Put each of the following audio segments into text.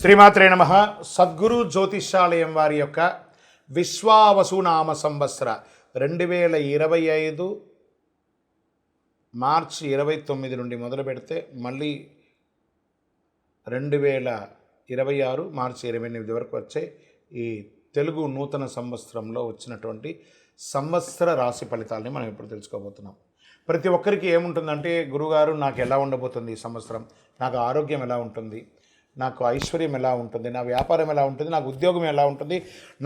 శ్రీమాత్రే నమః. సద్గురు జ్యోతిష్యాలయం వారి యొక్క విశ్వావసునామ సంవత్సర 2025 మార్చి 29 నుండి మొదలు పెడితే మళ్ళీ 2026 మార్చి 28 వరకు వచ్చే ఈ తెలుగు నూతన సంవత్సరంలో వచ్చినటువంటి సంవత్సర రాశి ఫలితాలని మనం ఇప్పుడు తెలుసుకోబోతున్నాం. ప్రతి ఒక్కరికి ఏముంటుందంటే, గురుగారు నాకు ఎలా ఉండబోతుంది ఈ సంవత్సరం, నాకు ఆరోగ్యం ఎలా ఉంటుంది, నాకు ఐశ్వర్యం ఎలా ఉంటుంది, నా వ్యాపారం ఎలా ఉంటుంది, నాకు ఉద్యోగం ఎలా ఉంటుంది,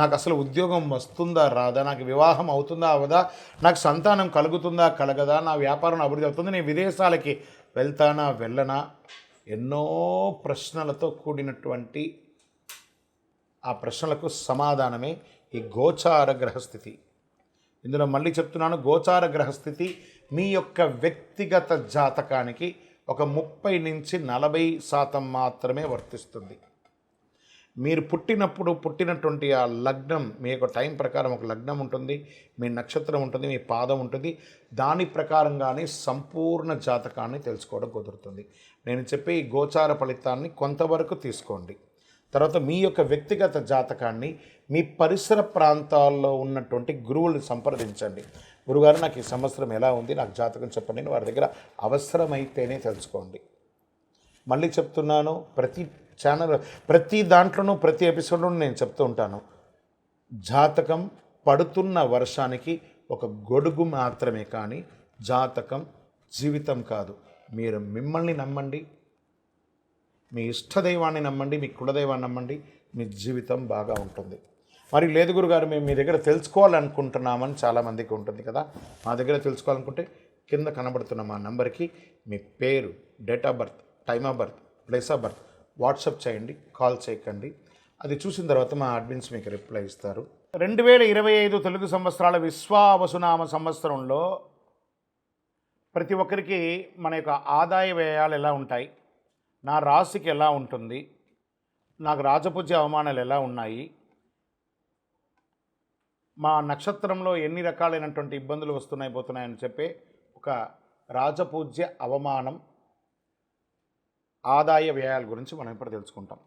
నాకు అసలు ఉద్యోగం వస్తుందా రాదా, నాకు వివాహం అవుతుందా అవదా, నాకు సంతానం కలుగుతుందా కలగదా, నా వ్యాపారం అభివృద్ధి అవుతుంది, నేను విదేశాలకి వెళ్తానా వెళ్ళనా, ఎన్నో ప్రశ్నలతో కూడినటువంటి ఆ ప్రశ్నలకు సమాధానమే ఈ గోచార గ్రహస్థితి. ఇందులో మళ్ళీ చెప్తున్నాను, గోచార గ్రహస్థితి మీ యొక్క వ్యక్తిగత జాతకానికి ఒక 30 నుంచి 40% మాత్రమే వర్తిస్తుంది. మీరు పుట్టినటువంటి ఆ లగ్నం, మీ యొక్క టైం ప్రకారం ఒక లగ్నం ఉంటుంది, మీ నక్షత్రం ఉంటుంది, మీ పాదం ఉంటుంది, దాని ప్రకారంగానే సంపూర్ణ జాతకాన్ని తెలుసుకోవడం కుదురుతుంది. నేను చెప్పే ఈ గోచార ఫలితాన్ని కొంతవరకు తీసుకోండి. తర్వాత మీ యొక్క వ్యక్తిగత జాతకాన్ని మీ పరిసర ప్రాంతాల్లో ఉన్నటువంటి గురువులను సంప్రదించండి. గురుగారు నాకు ఈ సంవత్సరం ఎలా ఉంది, నాకు జాతకం చెప్పండి, వారి దగ్గర అవసరమైతేనే తెలుసుకోండి. మళ్ళీ చెప్తున్నాను, ప్రతి దాంట్లోనూ ప్రతి ఎపిసోడ్లోనూ నేను చెప్తూ ఉంటాను, జాతకం పడుతున్న వర్షానికి ఒక గొడుగు మాత్రమే, కానీ జాతకం జీవితం కాదు. మీరు మిమ్మల్ని నమ్మండి, మీ ఇష్టదైవాన్ని నమ్మండి, మీ కులదైవాన్ని నమ్మండి, మీ జీవితం బాగా ఉంటుంది. మరి లేదు గురుగారు, మేము మీ దగ్గర తెలుసుకోవాలనుకుంటున్నామని చాలామందికి ఉంటుంది కదా. మా దగ్గర తెలుసుకోవాలనుకుంటే కింద కనబడుతున్న మా నంబర్కి మీ పేరు, date of birth, time of birth, place of birth WhatsApp చేయండి, కాల్ చేయకండి. అది చూసిన తర్వాత మా అడ్మిన్స్ మీకు రిప్లై ఇస్తారు. 2025 తెలుగు సంవత్సరాల విశ్వావసునామ సంవత్సరంలో ప్రతి ఒక్కరికి మన యొక్క ఆదాయ వ్యయాలు ఎలా ఉంటాయి, నా రాశికి ఎలా ఉంటుంది, నాకు రాజపూజ్య అవమానాలు ఎలా ఉన్నాయి, మా నక్షత్రంలో ఎన్ని రకాలైనటువంటి ఇబ్బందులు పోతున్నాయని చెప్పే ఒక రాజపూజ్య అవమానం ఆదాయ వ్యయాల గురించి మనం ఇప్పుడు తెలుసుకుంటాం.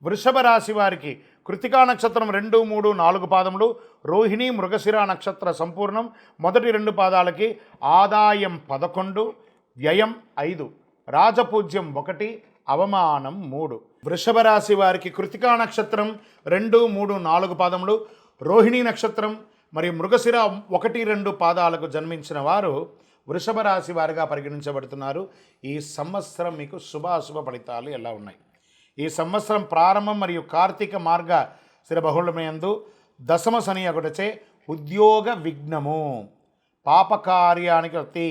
వృషభ రాశి వారికి కృతికా నక్షత్రం 2, 3, 4 పాదములు, రోహిణి మృగశిర నక్షత్ర సంపూర్ణం మొదటి 2 పాదాలకి ఆదాయం 11, వ్యయం 5, రాజపూజ్యం 1, అవమానం 3. వృషభ రాశి వారికి కృతికా నక్షత్రం 2, 3, 4 పాదములు, రోహిణి నక్షత్రం మరియు మృగశిర 1, 2 పాదాలకు జన్మించిన వారు వృషభ రాశి వారిగా పరిగణించబడుతున్నారు. ఈ సంవత్సరం మీకు శుభాశుభ ఫలితాలు ఎలా ఉన్నాయి? ఈ సంవత్సరం ప్రారంభం మరియు కార్తీక మార్గ శిర బహుళమయందు దశమ శని ఒకటచే ఉద్యోగ విఘ్నము, పాపకార్యానికి వృత్తి,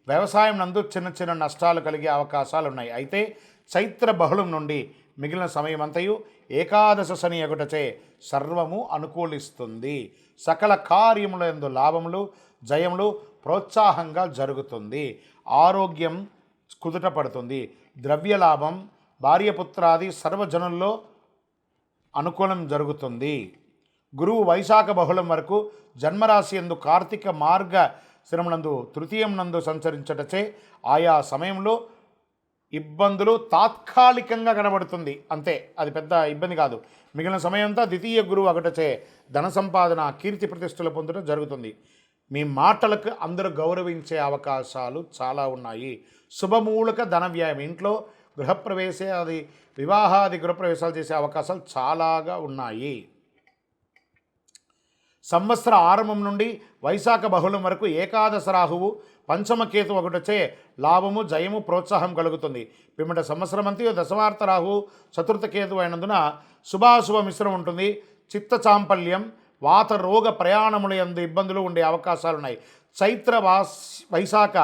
వ్యవసాయం నందు చిన్న నష్టాలు కలిగే అవకాశాలు ఉన్నాయి. అయితే చైత్ర బహుళం నుండి మిగిలిన సమయమంతయు ఏకాదశ శని ఒకటచే సర్వము అనుకూలిస్తుంది. సకల కార్యముల యందు లాభములు, జయములు ప్రోత్సాహంగా జరుగుతుంది. ఆరోగ్యం కుదుట పడుతుంది. ద్రవ్యలాభం, భార్యపుత్రాది సర్వజనుల్లో అనుకూలం జరుగుతుంది. గురువు వైశాఖ బహుళం వరకు జన్మరాశి యందు కార్తీక మార్గ శిరమునందు తృతీయం నందు సంచరించటచే ఆయా సమయంలో ఇబ్బందులు తాత్కాలికంగా కనబడుతుంది, అంతే, అది పెద్ద ఇబ్బంది కాదు. మిగిలిన సమయంతా ద్వితీయ గురువు ఒకటచే ధన సంపాదన, కీర్తి ప్రతిష్టలు పొందడం జరుగుతుంది. మీ మాటలకు అందరూ గౌరవించే అవకాశాలు చాలా ఉన్నాయి. శుభమూలక ధన వ్యయం, ఇంట్లో గృహప్రవేశాది వివాహాది గృహప్రవేశాలు చేసే అవకాశాలు చాలాగా ఉన్నాయి. సంవత్సర ఆరంభం నుండి వైశాఖ బహుళం వరకు ఏకాదశ రాహువు పంచమకేతు ఒకటొచ్చే లాభము, జయము, ప్రోత్సాహం కలుగుతుంది. పిమ్మట సంవత్సరం అంతా దశవార్త రాహువు చతుర్థ కేతు అయినందున శుభాశుభ మిశ్రమం ఉంటుంది. చిత్త చాంపల్యం, వాత రోగ ప్రయాణముల యందు ఇబ్బందులు ఉండే అవకాశాలు ఉన్నాయి. చైత్ర వైశాఖ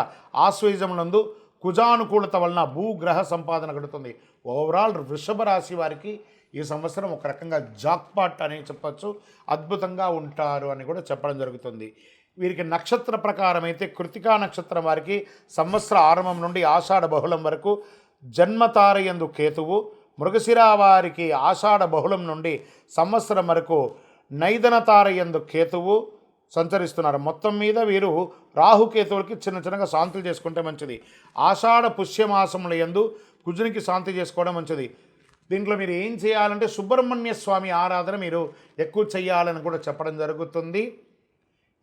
ఆశ్వేజములందు కుజానుకూలత వలన భూగ్రహ సంపాదన కలుగుతుంది. ఓవరాల్ వృషభ రాశి వారికి ఈ సంవత్సరం ఒక రకంగా జాక్పాట్ అని చెప్పచ్చు, అద్భుతంగా ఉంటారు అని కూడా చెప్పడం జరుగుతుంది. వీరికి నక్షత్ర ప్రకారం అయితే కృతికా నక్షత్రం వారికి సంవత్సర ఆరంభం నుండి ఆషాఢ బహుళం వరకు జన్మతారయందు కేతువు, మృగశిర వారికి ఆషాఢ బహుళం నుండి సంవత్సరం వరకు నైదన తారయందు కేతువు సంచరిస్తున్నారు. మొత్తం మీద వీరు రాహుకేతువులకి చిన్నగా శాంతులు చేసుకుంటే మంచిది. ఆషాఢ పుష్యమాసముల యందు కుజునికి శాంతి చేసుకోవడం మంచిది. దీంట్లో మీరు ఏం చేయాలంటే సుబ్రహ్మణ్య స్వామి ఆరాధన మీరు ఎక్కువ చేయాలని కూడా చెప్పడం జరుగుతుంది.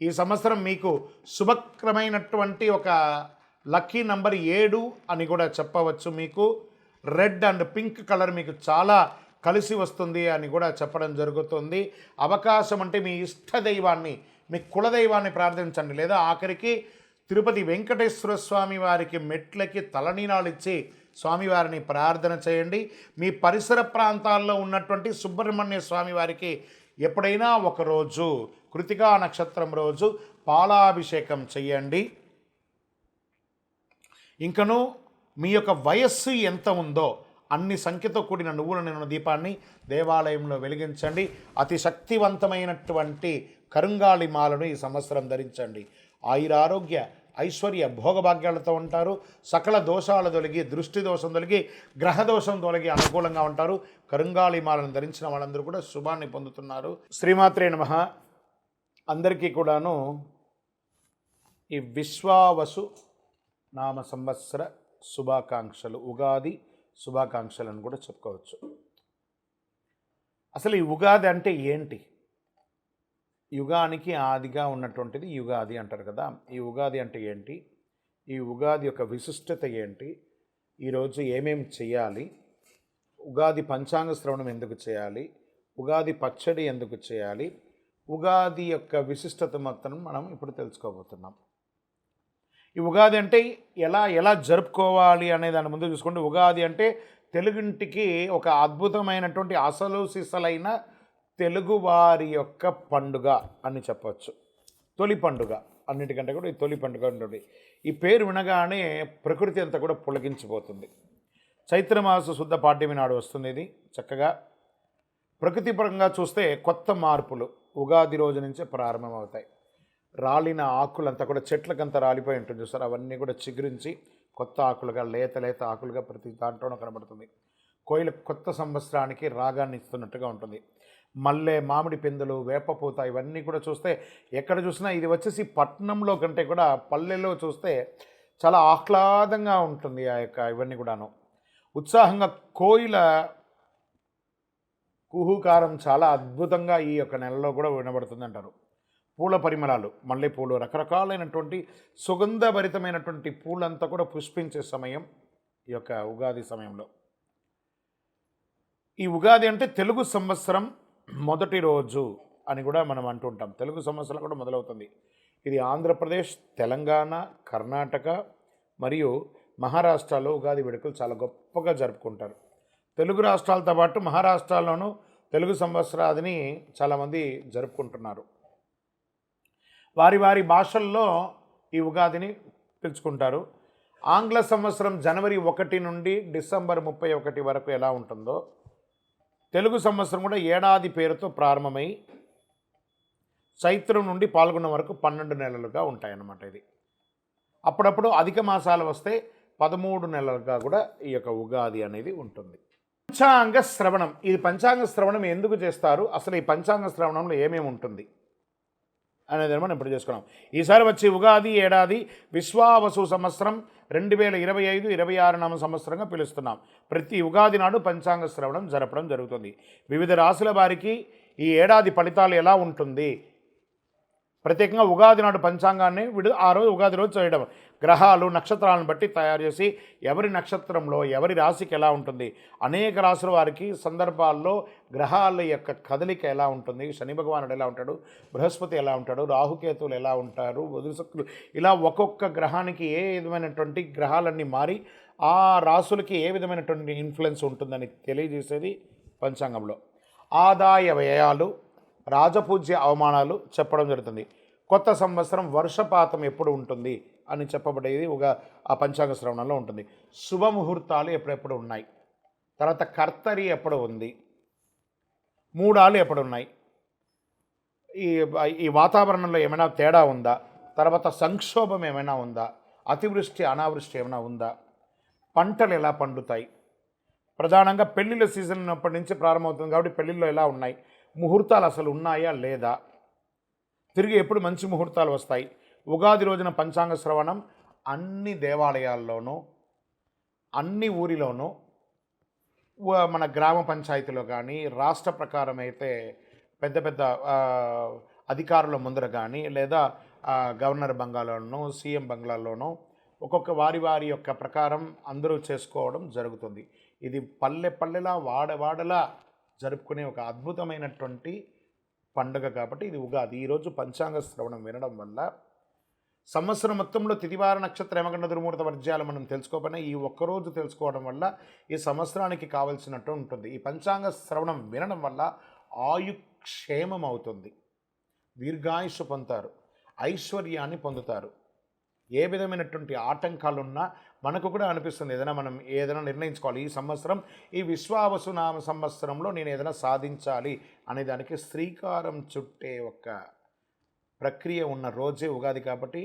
ఈ సంవత్సరం మీకు శుభకరమైనటువంటి ఒక లక్కీ నంబర్ 7 అని కూడా చెప్పవచ్చు. మీకు రెడ్ అండ్ పింక్ కలర్ మీకు చాలా కలిసి వస్తుంది అని కూడా చెప్పడం జరుగుతుంది. అవకాశం అంటే మీ ఇష్ట దైవాన్ని, మీ కులదైవాన్ని ప్రార్థించండి, లేదా ఆఖరికి తిరుపతి వెంకటేశ్వర స్వామి వారికి మెట్లకి తలనీలాలు ఇచ్చి స్వామివారిని ప్రార్థన చేయండి. మీ పరిసర ప్రాంతాల్లో ఉన్నటువంటి సుబ్రహ్మణ్య స్వామి వారికి ఎప్పుడైనా ఒకరోజు కృతికా నక్షత్రం రోజు పాలాభిషేకం చేయండి. ఇంకను మీ యొక్క వయస్సు ఎంత ఉందో అన్ని సంఖ్యతో కూడిన నువ్వుల నూనె దీపాన్ని దేవాలయంలో వెలిగించండి. అతి శక్తివంతమైనటువంటి కరుంగాళి మాలను ఈ సంవత్సరం ధరించండి. ఆయురారోగ్య ఐశ్వర్య భోగభాగ్యాలతో ఉంటారు. సకల దోషాలు తొలగి, దృష్టి దోషం తొలగి, గ్రహ దోషం తొలగి అనుకూలంగా ఉంటారు. కరుంగాళి మాలను ధరించిన వాళ్ళందరూ కూడా శుభాన్ని పొందుతున్నారు. శ్రీమాత్రే నమః. అందరికీ కూడాను ఈ విశ్వావసు నామ సంవత్సర శుభాకాంక్షలు, ఉగాది శుభాకాంక్షలను కూడా చెప్పుకోవచ్చు. అసలు ఈ ఉగాది అంటే ఏంటి? యుగానికి ఆదిగా ఉన్నటువంటిది యుగాది అంటారు కదా. ఈ ఉగాది అంటే ఏంటి? ఈ ఉగాది యొక్క విశిష్టత ఏంటి? ఈరోజు ఏమేమి చేయాలి? ఉగాది పంచాంగ శ్రవణం ఎందుకు చేయాలి? ఉగాది పచ్చడి ఎందుకు చేయాలి? ఉగాది యొక్క విశిష్టత మొత్తం మనం ఇప్పుడు తెలుసుకోబోతున్నాం. ఈ ఉగాది అంటే ఎలా జరుపుకోవాలి అనే దాని ముందు చూసుకుంటే, ఉగాది అంటే తెలుగింటికి ఒక అద్భుతమైనటువంటి అసలు సిసలైన తెలుగువారి యొక్క పండుగ అని చెప్పవచ్చు. తొలి పండుగ, అన్నిటికంటే కూడా ఈ తొలి పండుగ ఉంటుంది. ఈ పేరు వినగానే ప్రకృతి అంతా కూడా పులకించిపోతుంది. చైత్రమాస శుద్ధ పాడ్యమి నాడు వస్తుంది. ఇది చక్కగా ప్రకృతి పరంగా చూస్తే కొత్త మార్పులు ఉగాది రోజు నుంచే ప్రారంభమవుతాయి. రాలిన ఆకులంతా కూడా చెట్లకంతా రాలిపోయి ఉంటుంది చూస్తారు, అవన్నీ కూడా చిగురించి కొత్త ఆకులుగా, లేత ఆకులుగా ప్రతి దాంట్లోనూ కనబడుతుంది. కోయిల కొత్త సంవత్సరానికి రాగాన్ని ఇస్తున్నట్టుగా ఉంటుంది. మల్లె, మామిడి పిందెలు, వేపపూత ఇవన్నీ కూడా చూస్తే ఎక్కడ చూసినా ఇది వచ్చేసి పట్టణంలో కంటే కూడా పల్లెల్లో చూస్తే చాలా ఆహ్లాదంగా ఉంటుంది. ఆ యొక్క ఇవన్నీ కూడాను ఉత్సాహంగా కోయిల కుహుకారం చాలా అద్భుతంగా ఈ యొక్క నెలలో కూడా వినబడుతుంది అంటారు. పూల పరిమళాలు, మల్లెపూలు, రకరకాలైనటువంటి సుగంధభరితమైనటువంటి పూలంతా కూడా పుష్పించే సమయం ఈ యొక్క ఉగాది సమయంలో. ఈ ఉగాది అంటే తెలుగు సంవత్సరం మొదటి రోజు అని కూడా మనం అంటుంటాం. తెలుగు సంవత్సరం కూడా మొదలవుతుంది. ఇది ఆంధ్రప్రదేశ్, తెలంగాణ, కర్ణాటక మరియు మహారాష్ట్రలో ఉగాది వేడుకలు చాలా గొప్పగా జరుపుకుంటారు. తెలుగు రాష్ట్రాలతో పాటు మహారాష్ట్రలోనూ తెలుగు సంవత్సరాదిని చాలామంది జరుపుకుంటున్నారు. వారి భాషల్లో ఈ ఉగాదిని పిలుచుకుంటారు. ఆంగ్ల సంవత్సరం జనవరి 1 నుండి డిసెంబర్ 31 వరకు ఎలా ఉంటుందో, తెలుగు సంవత్సరం కూడా ఏడాది పేరుతో ప్రారంభమై చైత్రం నుండి పాల్గొన్న వరకు 12 నెలలుగా ఉంటాయన్నమాట. ఇది అప్పుడప్పుడు అధిక మాసాలు వస్తే 13 నెలలుగా కూడా ఈ యొక్క ఉగాది అనేది ఉంటుంది. పంచాంగ శ్రవణం. ఇది పంచాంగ శ్రవణం ఎందుకు చేస్తారు, అసలు ఈ పంచాంగ శ్రవణంలో ఏమేమి ఉంటుంది అనేది మనం ఇప్పుడు చేసుకున్నాం. ఈసారి వచ్చి ఉగాది ఏడాది విశ్వావసు సంవత్సరం 2025-26 నామ సంవత్సరంగా పిలుస్తున్నాం. ప్రతి ఉగాది నాడు పంచాంగ శ్రవణం జరపడం జరుగుతుంది. వివిధ రాశుల వారికి ఈ ఏడాది ఫలితాలు ఎలా ఉంటుంది, ప్రత్యేకంగా ఉగాది నాడు పంచాంగాన్ని ఆ రోజు ఉగాది రోజు చేయడం, గ్రహాలు నక్షత్రాలను బట్టి తయారు చేసి ఎవరి నక్షత్రంలో ఎవరి రాశికి ఎలా ఉంటుంది, అనేక రాశుల వారికి సందర్భాల్లో గ్రహాల యొక్క కదలిక ఎలా ఉంటుంది, శని భగవానుడు ఎలా ఉంటాడు, బృహస్పతి ఎలా ఉంటాడు, రాహుకేతువులు ఎలా ఉంటారు, బుధశుక్రులు, ఇలా ఒక్కొక్క గ్రహానికి ఏ విధమైనటువంటి గ్రహాలన్నీ మారి ఆ రాశులకి ఏ విధమైనటువంటి ఇన్ఫ్లుయెన్స్ ఉంటుందని తెలియజేసేది పంచాంగంలో. ఆదాయ వ్యయాలు, రాజపూజ్య అవమానాలు చెప్పడం జరుగుతుంది. కొత్త సంవత్సరం వర్షపాతం ఎప్పుడు ఉంటుంది అని చెప్పబడేది ఆ పంచాంగ శ్రవణంలో ఉంటుంది. శుభముహూర్తాలు ఎప్పుడెప్పుడు ఉన్నాయి, తర్వాత కర్తరి ఎప్పుడు ఉంది, మూడాలు ఎప్పుడు ఉన్నాయి, ఈ వాతావరణంలో ఏమైనా తేడా ఉందా, తర్వాత సంక్షోభం ఏమైనా ఉందా, అతివృష్టి అనావృష్టి ఏమైనా ఉందా, పంటలు ఎలా పండుతాయి, ప్రధానంగా పెళ్ళిళ్ళ సీజన్ అప్పటి నుంచి ప్రారంభమవుతుంది కాబట్టి పెళ్ళిళ్ళు ఎలా ఉన్నాయి, ముహూర్తాలు అసలు ఉన్నాయా లేదా, తిరిగి ఎప్పుడు మంచి ముహూర్తాలు వస్తాయి. ఉగాది రోజున పంచాంగ శ్రవణం అన్ని దేవాలయాల్లోనూ అన్ని ఊరిలోనూ మన గ్రామ పంచాయతీలో కానీ రాష్ట్ర ప్రకారం అయితే పెద్ద పెద్ద అధికారుల ముందర కానీ లేదా గవర్నర్ బంగ్లాలోనో సీఎం బంగ్లాలోనో ఒక్కొక్క వారి వారి యొక్క ప్రకారం అందరూ చేసుకోవడం జరుగుతుంది. ఇది పల్లె పల్లెలా వాడవాడలా జరుపుకునే ఒక అద్భుతమైనటువంటి పండుగ కాబట్టి ఇది ఉగాది. ఈరోజు పంచాంగ శ్రవణం వినడం వల్ల సంవత్సరం మొత్తంలో తిథివార నక్షత్ర యమగండ దుర్ముహూర్త వర్జ్యాలు మనం తెలుసుకోకపోయినా ఈ ఒక్కరోజు తెలుసుకోవడం వల్ల ఈ సంవత్సరానికి కావలసినట్టు ఉంటుంది. ఈ పంచాంగ శ్రవణం వినడం వల్ల ఆయుక్షేమం అవుతుంది, దీర్ఘాయుష్ పొందుతారు, ఐశ్వర్యాన్ని పొందుతారు. ఏ విధమైనటువంటి ఆటంకాలున్నా మనకు కూడా అనిపిస్తుంది మనం ఏదైనా నిర్ణయించుకోవాలి, ఈ సంవత్సరం ఈ విశ్వావసునామ సంవత్సరంలో నేను ఏదైనా సాధించాలి అనే దానికి శ్రీకారం చుట్టే ఒక ప్రక్రియ ఉన్న రోజే ఉగాది. కాబట్టి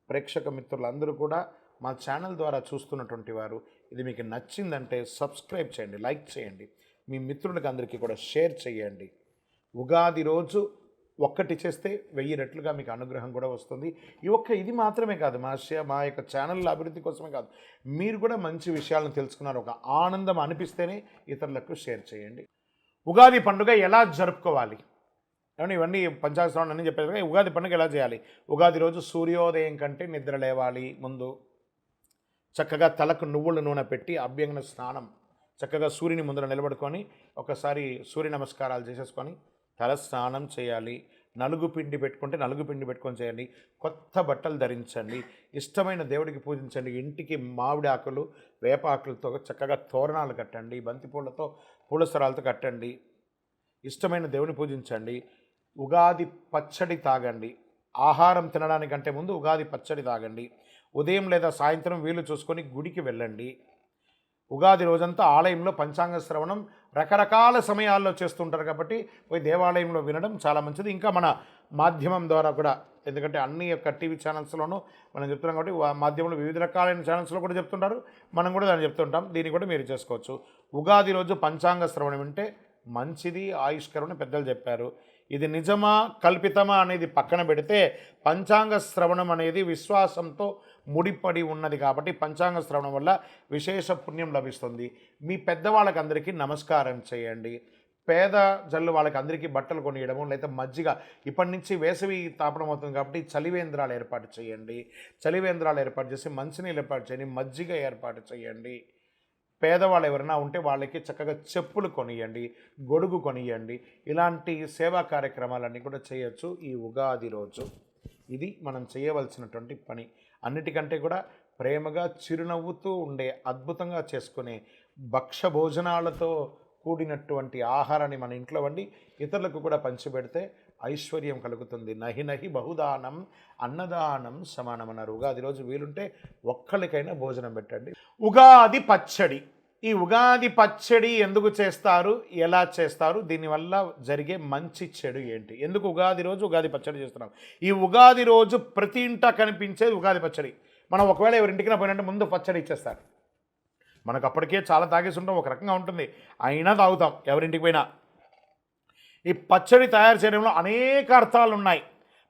ప్రేక్షక మిత్రులందరూ కూడా మా ఛానల్ ద్వారా చూస్తున్నటువంటి వారు ఇది మీకు నచ్చిందంటే సబ్స్క్రైబ్ చేయండి, లైక్ చేయండి, మీ మిత్రులకు అందరికీ కూడా షేర్ చేయండి. ఉగాది రోజు ఒక్కటి చేస్తే 1000 రెట్లుగా మీకు అనుగ్రహం కూడా వస్తుంది. ఇది మాత్రమే కాదు, మా యొక్క ఛానల్ అభివృద్ధి కోసమే కాదు, మీరు కూడా మంచి విషయాలను తెలుసుకున్నారు, ఒక ఆనందం అనిపిస్తేనే ఇతరులకు షేర్ చేయండి. ఉగాది పండుగ ఎలా జరుపుకోవాలి ఏమన్నా ఇవన్నీ పంచాంగ శ్రవణం అన్నీ చెప్పేది. ఉగాది పండుగ ఎలా చేయాలి? ఉగాది రోజు సూర్యోదయం కంటే నిద్ర లేవాలి. ముందు చక్కగా తలకు నువ్వుల నూనె పెట్టి అభ్యంగన స్నానం, చక్కగా సూర్యుని ముందర నిలబడుకొని ఒకసారి సూర్య నమస్కారాలు చేసేసుకొని తల స్నానం చేయాలి. నలుగు పిండి పెట్టుకొని చేయండి. కొత్త బట్టలు ధరించండి. ఇష్టమైన దేవుడికి పూజించండి. ఇంటికి మామిడి ఆకులు వేప ఆకులతో చక్కగా తోరణాలు కట్టండి. బంతిపూలతో పూలసరాలతో కట్టండి. ఇష్టమైన దేవుని పూజించండి. ఉగాది పచ్చడి తాగండి. ఆహారం తినడానికంటే ముందు ఉగాది పచ్చడి తాగండి. ఉదయం లేదా సాయంత్రం వీలు చూసుకొని గుడికి వెళ్ళండి. ఉగాది రోజంతా ఆలయంలో పంచాంగ శ్రవణం రకరకాల సమయాల్లో చేస్తుంటారు కాబట్టి పోయి దేవాలయంలో వినడం చాలా మంచిది. ఇంకా మన మాధ్యమం ద్వారా కూడా, ఎందుకంటే అన్ని యొక్క టీవీ ఛానల్స్లోనూ మనం చెప్తున్నాం కాబట్టి మాధ్యమంలో వివిధ రకాలైన ఛానల్స్లో కూడా చెప్తుంటారు, మనం కూడా దాన్ని చెప్తుంటాం. దీన్ని కూడా మీరు చేసుకోవచ్చు. ఉగాది రోజు పంచాంగ శ్రవణం వింటే మంచిది, ఆయుష్కరమని పెద్దలు చెప్పారు. ఇది నిజమా కల్పితమా అనేది పక్కన పెడితే పంచాంగ శ్రవణం అనేది విశ్వాసంతో ముడిపడి ఉన్నది కాబట్టి పంచాంగ శ్రవణం వల్ల విశేష పుణ్యం లభిస్తుంది. మీ పెద్దవాళ్ళకి అందరికీ నమస్కారం చేయండి. పేద జల్లు వాళ్ళకి అందరికీ బట్టలు కొనియడము, లేదా మజ్జిగ, ఇప్పటి నుంచి వేసవి తాపడం అవుతుంది కాబట్టి చలివేంద్రాలు ఏర్పాటు చేయండి. చలివేంద్రాలు ఏర్పాటు చేసి మంచినీళ్ళు ఏర్పాటు చేయండి, మజ్జిగ ఏర్పాటు చేయండి. పేదవాళ్ళు ఎవరైనా ఉంటే వాళ్ళకి చక్కగా చెప్పులు కొనియండి, గొడుగు కొనియండి. ఇలాంటి సేవా కార్యక్రమాలన్నీ కూడా చేయొచ్చు ఈ ఉగాది రోజు. ఇది మనం చేయవలసినటువంటి పని. అన్నిటికంటే కూడా ప్రేమగా చిరునవ్వుతూ ఉండే, అద్భుతంగా చేసుకునే భక్ష భోజనాలతో కూడినటువంటి ఆహారాన్ని మన ఇంట్లో వండి ఇతరులకు కూడా పంచిపెడితే ఐశ్వర్యం కలుగుతుంది. నహి నహి బహుదానం అన్నదానం సమానం అన్నారు. ఉగాది రోజు వీలుంటే ఒక్కరికైనా భోజనం పెట్టండి. ఉగాది పచ్చడి. ఈ ఉగాది పచ్చడి ఎందుకు చేస్తారు, ఎలా చేస్తారు, దీనివల్ల జరిగే మంచి చెడు ఏంటి, ఎందుకు ఉగాది రోజు ఉగాది పచ్చడి చేస్తున్నాం? ఈ ఉగాది రోజు ప్రతి ఇంట కనిపించేది ఉగాది పచ్చడి. మనం ఒకవేళ ఎవరింటికి పోయినట్టు ముందు పచ్చడి ఇచ్చేస్తారు. మనకు అప్పటికే చాలా తాగేసి ఉంటాం, ఒక రకంగా ఉంటుంది, అయినా తాగుతాం ఎవరింటికి పోయినా. ఈ పచ్చడి తయారు చేయడంలో అనేక అర్థాలు ఉన్నాయి.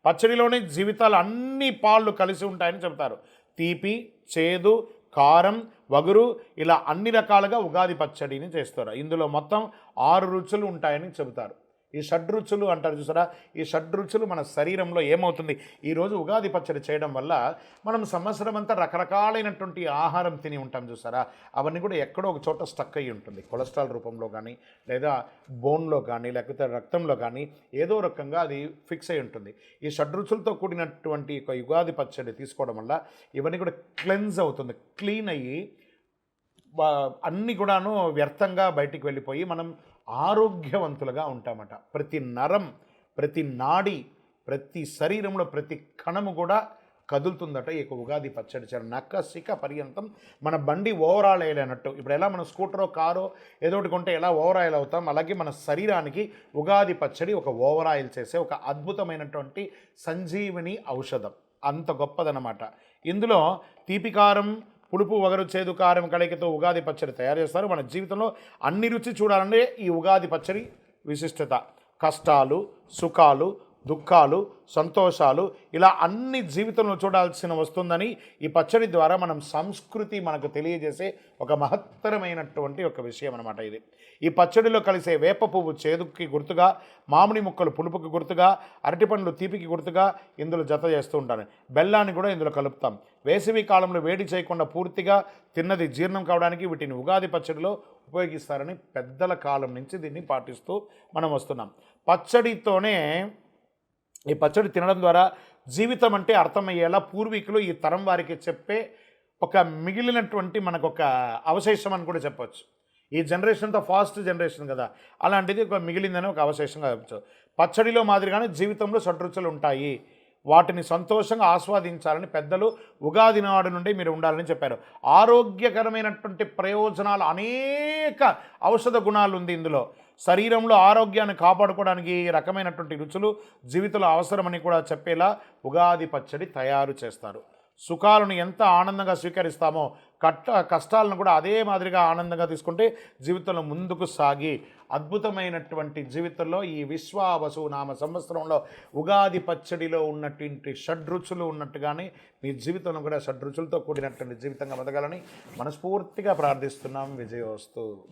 పచ్చడిలోని జీవితాలు అన్ని పాళ్ళు కలిసి ఉంటాయని చెబుతారు. తీపి, చేదు, కారం, వగురు, ఇలా అన్ని రకాలుగా ఉగాది పచ్చడిని చేస్తారు. ఇందులో మొత్తం 6 రుచులు ఉంటాయని చెబుతారు. ఈ షడ్రుచులు అంటారు చూసారా, ఈ షడ్రుచులు మన శరీరంలో ఏమవుతుంది, ఈరోజు ఉగాది పచ్చడి చేయడం వల్ల మనం సంవత్సరం అంతా రకరకాలైనటువంటి ఆహారం తిని ఉంటాం చూసారా, అవన్నీ కూడా ఎక్కడో ఒక చోట స్టక్ అయ్యి ఉంటుంది. కొలెస్ట్రాల్ రూపంలో కానీ, లేదా బోన్లో కానీ, లేకపోతే రక్తంలో కానీ ఏదో రకంగా అది ఫిక్స్ అయి ఉంటుంది. ఈ షడ్రుచులతో కూడినటువంటి ఒక ఉగాది పచ్చడి తీసుకోవడం వల్ల ఇవన్నీ కూడా క్లెన్స్ అవుతుంది, క్లీన్ అయ్యి అన్నీ కూడాను వ్యర్థంగా బయటికి వెళ్ళిపోయి మనం ఆరోగ్యవంతులుగా ఉంటామట. ప్రతి నరం, ప్రతి నాడి, ప్రతి శరీరంలో ప్రతి కణము కూడా కదులుతుందట ఈ ఉగాది పచ్చడి చేయడం. నక్కసిక పర్యంతం మన బండి ఓవర్ ఆయిల్ అయినట్టు. ఇప్పుడు ఎలా మనం స్కూటరో కారో ఏదో ఒకటి కొంటే ఎలా ఓవర్ ఆయిల్ అవుతాం, అలాగే మన శరీరానికి ఉగాది పచ్చడి ఒక ఓవర్ ఆయిల్ చేసే ఒక అద్భుతమైనటువంటి సంజీవిని ఔషధం. అంత గొప్పదనమాట. ఇందులో తీపికారం, పులుపు, వగరు, చేదు, కారం కలయికతో ఉగాది పచ్చడి తయారు చేస్తారు. మన జీవితంలో అన్ని రుచి చూడాలంటే ఈ ఉగాది పచ్చడి విశిష్టత. కష్టాలు, సుఖాలు, దుఃఖాలు, సంతోషాలు ఇలా అన్ని జీవితంలో చూడాల్సిన వస్తుందని ఈ పచ్చడి ద్వారా మనం సంస్కృతి మనకు తెలియజేసే ఒక మహత్తరమైనటువంటి ఒక విషయం అనమాట ఇది. ఈ పచ్చడిలో కలిసే వేప పువ్వు చేదుకి గుర్తుగా, మామిడి ముక్కలు పులుపుకి గుర్తుగా, అరటిపండ్లు తీపికి గుర్తుగా ఇందులో జత చేస్తూ ఉంటాను. బెల్లాన్ని కూడా ఇందులో కలుపుతాం. వేసవి కాలంలో వేడి చేయకుండా పూర్తిగా తిన్నది జీర్ణం కావడానికి వీటిని ఉగాది పచ్చడిలో ఉపయోగిస్తారని పెద్దల కాలం నుంచి దీన్ని పాటిస్తూ మనం వస్తున్నాం. పచ్చడితోనే ఈ పచ్చడి తినడం ద్వారా జీవితం అంటే అర్థమయ్యేలా పూర్వీకులు ఈ తరం వారికి చెప్పే ఒక మిగిలినటువంటి మనకు ఒక అవశేషం అని కూడా చెప్పవచ్చు. ఈ జనరేషన్తో ఫాస్ట్ జనరేషన్ కదా, అలాంటిది ఒక మిగిలిందని ఒక అవశేషంగా చెప్పచ్చు. పచ్చడిలో మాదిరిగానే జీవితంలో షడ్రుచులు ఉంటాయి, వాటిని సంతోషంగా ఆస్వాదించాలని పెద్దలు ఉగాది నాడు నుండి మీరు ఉండాలని చెప్పారు. ఆరోగ్యకరమైనటువంటి ప్రయోజనాలు అనేక ఔషధ గుణాలు ఉంది ఇందులో. శరీరంలో ఆరోగ్యాన్ని కాపాడుకోవడానికి ఈ రకమైనటువంటి రుచులు జీవితంలో అవసరమని కూడా చెప్పేలా ఉగాది పచ్చడి తయారు చేస్తారు. సుఖాలను ఎంత ఆనందంగా స్వీకరిస్తామో కష్టాలను కూడా అదే మాదిరిగా ఆనందంగా తీసుకుంటే జీవితంలో ముందుకు సాగి అద్భుతమైనటువంటి జీవితంలో ఈ విశ్వావసు నామ సంవత్సరంలో ఉగాది పచ్చడిలో ఉన్నటువంటి షడ్రుచులు ఉన్నట్టుగానే మీ జీవితంలో కూడా షడ్రుచులతో కూడినటువంటి జీవితంగా బతకాలని మనస్ఫూర్తిగా ప్రార్థిస్తున్నాం. విజయోస్తు.